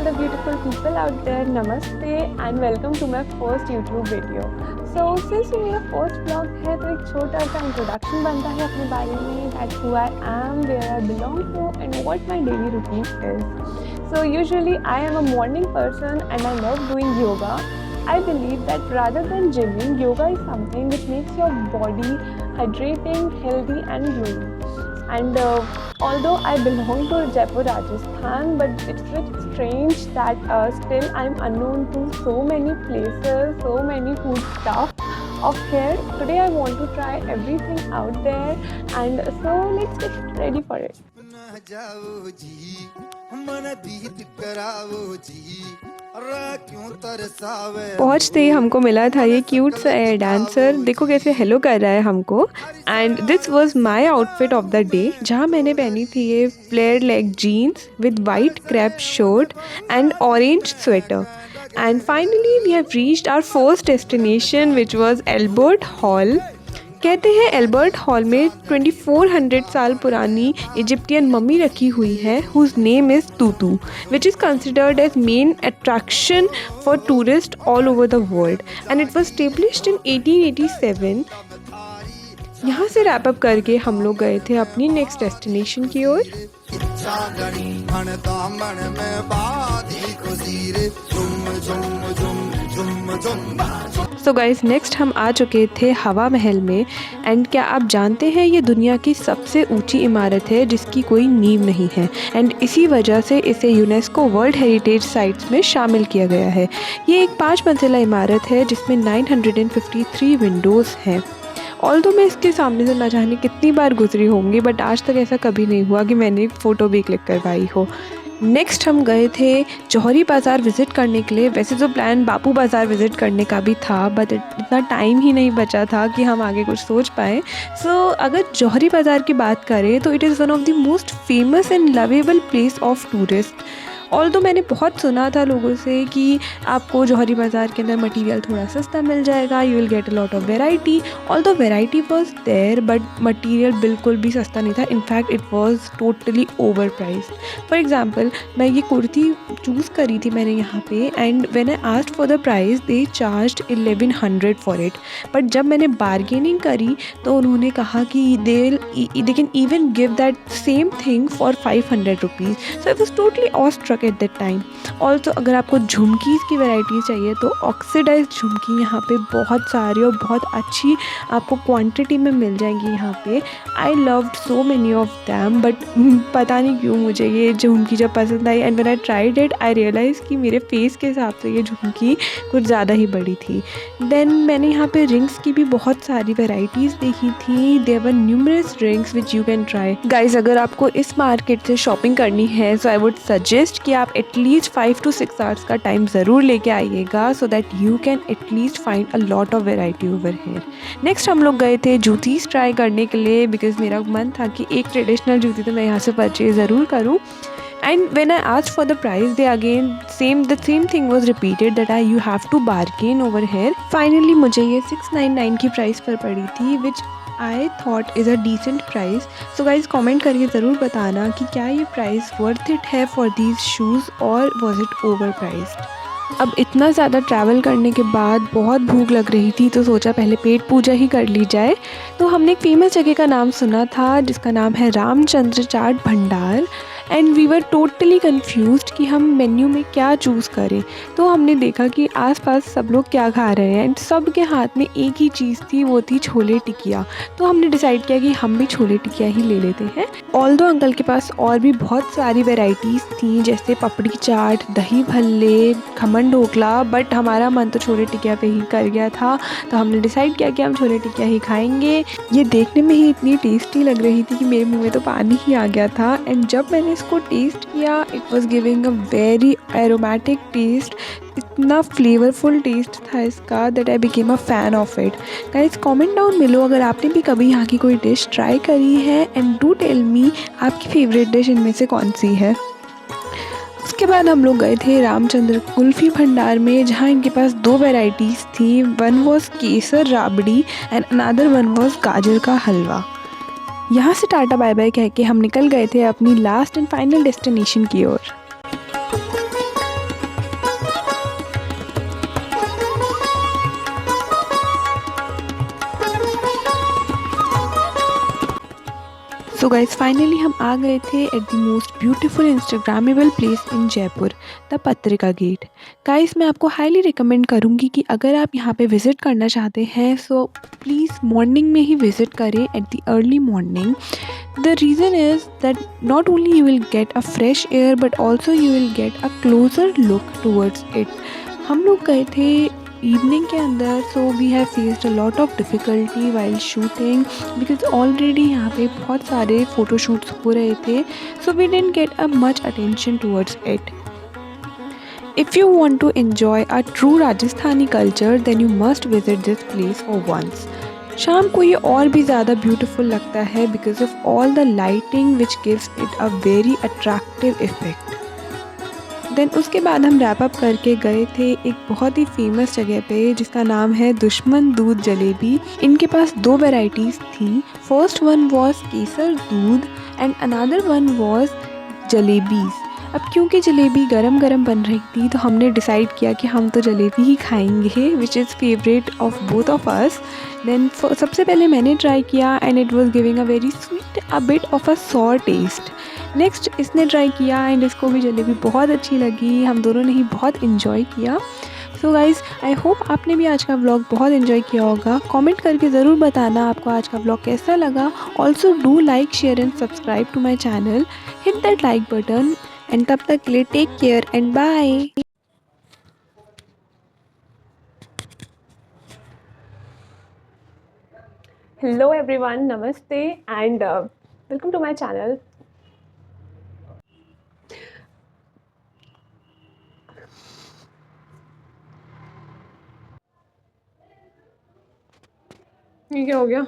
the beautiful people out there, namaste and welcome to my first YouTube video. So since ये मेरा first vlog है तो एक छोटा सा introduction बनता है अपने बारे में, that who I am, where I belong to and what my daily routine is. So usually I am a morning person and I love doing yoga. I believe that rather than gymming, yoga is something which makes your body hydrating, healthy and glowing. And although I belong to Jaipur, Rajasthan, but it's a bit strange that still I'm unknown to so many places, so many food stuff of here. Today I want to try everything out there, and so let's get ready for it. पहुँचते ही हमको मिला था ये cute सा air dancer, देखो कैसे hello कर रहा है हमको। And this was my outfit of the day, जहाँ मैंने पहनी थी ये flare leg jeans with white crepe shirt and orange sweater. And finally we have reached our first destination which was Albert Hall. कहते हैं एल्बर्ट हॉल में 2400 साल पुरानी इजिप्टियन मम्मी रखी हुई है whose name is Tutu, which is considered as main attraction for tourist all over the world and it was established in 1887। यहाँ से रैप अप करके हम लोग गए थे अपनी नेक्स्ट डेस्टिनेशन की ओर। सो गाइस नेक्स्ट हम आ चुके थे हवा महल में। एंड क्या आप जानते हैं ये दुनिया की सबसे ऊंची इमारत है जिसकी कोई नींव नहीं है एंड इसी वजह से इसे यूनेस्को वर्ल्ड हेरिटेज साइट्स में शामिल किया गया है। ये एक 5 मंजिला इमारत है जिसमें 953 विंडोज़ हैं। ऑल्दो मैं इसके सामने से ना जाने कितनी बार गुजरी होंगी, बट आज तक ऐसा कभी नहीं हुआ कि मैंने एक फ़ोटो भी क्लिक करवाई हो। नेक्स्ट हम गए थे जौहरी बाज़ार विज़िट करने के लिए। वैसे तो प्लान बापू बाज़ार विज़िट करने का भी था, बट इतना टाइम ही नहीं बचा था कि हम आगे कुछ सोच पाएँ। सो अगर जौहरी बाज़ार की बात करें तो it is one of the most famous and lovable place of tourist. Although मैंने बहुत सुना था लोगों से कि आपको जौहरी बाज़ार के अंदर मटेरियल थोड़ा सस्ता मिल जाएगा, you will get a lot of variety. Although variety was there but material बिल्कुल भी सस्ता नहीं था, in fact it was totally overpriced. For example मैं ये कुर्ती चूज़ करी थी मैंने यहाँ पे, and when I asked for the price they charged 1100 for it. But जब मैंने बार्गेनिंग करी तो उन्होंने कहा कि they can even give that same thing for 500 rupees. So I was totally awestruck at that time. Also अगर आपको झुमकीज़ की वैरायटी चाहिए तो ऑक्सीडाइज्ड झुमकी यहाँ पे बहुत सारी और बहुत अच्छी आपको क्वांटिटी में मिल जाएंगी यहाँ पे। I loved so many of them, but पता नहीं क्यों मुझे ये झुमकी जब पसंद आई and when I tried it I realize कि मेरे फेस के हिसाब से ये झुमकी कुछ ज़्यादा ही बड़ी थी। देन मैंने यहाँ पे रिंग्स की भी बहुत सारी वेराइटीज़ देखी थी। There were numerous rings which you can try. Guys अगर आपको इस मार्केट से शॉपिंग करनी है सो आई वुड सजेस्ट कि आप एटलीस्ट 5 to 6 आवर्स का टाइम ज़रूर लेके आइएगा so that you can at least find a lot of variety over here. Next हम लोग गए थे जूतीज़ ट्राई करने के लिए, बिकॉज मेरा मन था कि एक ट्रेडिशनल जूती तो मैं यहाँ से परचेज ज़रूर करूँ। And when I asked for the price, they again the same thing was repeated that you have to bargain over here. Finally मुझे ये 699 की प्राइस पर पड़ी थी, which I thought is a decent price. So guys comment करके ज़रूर बताना कि क्या ये प्राइस worth it है for these shoes or was it overpriced. अब इतना ज़्यादा ट्रैवल करने के बाद बहुत भूख लग रही थी तो सोचा पहले पेट पूजा ही कर ली जाए। तो हमने एक फेमस जगह का नाम सुना था जिसका नाम है Ramchandra Chaat Bhandar, and we were totally confused कि हम मेन्यू में क्या चूज़ करें। तो हमने देखा कि आसपास सब लोग क्या खा रहे हैं एंड सब के हाथ में एक ही चीज़ थी, वो थी छोले टिकिया। तो हमने डिसाइड किया कि हम भी छोले टिकिया ही ले लेते हैं। ऑल्दो अंकल के पास और भी बहुत सारी वेराइटीज़ थी जैसे पपड़ी चाट, दही भल्ले, खमन ढोकला, बट हमारा मन तो छोले टिकिया पे ही कर गया था तो हमने डिसाइड किया कि हम छोले टिकिया ही खाएंगे। ये देखने में ही इतनी टेस्टी लग रही थी कि मेरे मुँह में तो पानी ही आ गया था। एंड जब मैंने इसको टेस्ट किया it was giving a very aromatic taste, इतना फ्लेवरफुल टेस्ट था इसका that I became a fan of it. Guys comment down below अगर आपने भी कभी यहाँ की कोई डिश ट्राई करी है एंड डू टेल मी आपकी फेवरेट डिश इनमें से कौन सी है। उसके बाद हम लोग गए थे रामचंद्र कुल्फ़ी भंडार में, जहाँ इनके पास 2 वेराइटीज़ थी। One was Kesar Rabri and another one was गाजर का हलवा। यहाँ से टाटा बाय बाय कह के हम निकल गए थे अपनी लास्ट एंड फाइनल डेस्टिनेशन की ओर। सो गाइज फाइनली हम आ गए थे at the most beautiful Instagrammable place in Jaipur, the पत्रिका गेट। गाइज मैं आपको हाईली रिकमेंड करूँगी कि अगर आप यहाँ पे विज़िट करना चाहते हैं सो प्लीज़ मॉर्निंग में ही विज़िट करें at the early morning. The reason is that not only you will get a fresh air but also you will get a closer look towards it. हम लोग गए थे evening के अंदर, so we have faced a lot of difficulty while shooting because already यहाँ पे बहुत सारे फ़ोटोशूट्स हो रहे थे, so we didn't get a much attention towards it. If you want to enjoy a true Rajasthani culture, then you must visit this place for once. शाम को ये और भी ज़्यादा ब्यूटीफुल लगता है because of all the lighting which gives it a very attractive effect. Then उसके बाद हम रैप अप करके गए थे एक बहुत ही फेमस जगह पे जिसका नाम है दुश्मन दूध जलेबी। इनके पास दो वेराइटीज़ थी। फर्स्ट वन वॉज केसर दूध एंड अनदर वन वॉज जलेबीज़। अब क्योंकि जलेबी गरम गरम बन रही थी तो हमने डिसाइड किया कि हम तो जलेबी ही खाएंगे which is favourite of both of us. Then सबसे पहले मैंने ट्राई किया and it was giving a very sweet a bit of a sour taste. Next इसने ट्राई किया एंड इसको भी जलेबी बहुत अच्छी लगी। हम दोनों ने ही बहुत इन्जॉय किया। सो गाइज़ आई होप आपने भी आज का व्लॉग बहुत इन्जॉय किया होगा। कमेंट करके ज़रूर बताना आपको आज का व्लॉग कैसा लगा। Also do like share and subscribe to my channel, hit that like button and तब तक के लिए take care and bye. Hello everyone, namaste and welcome to my channel. ये क्या हो गया?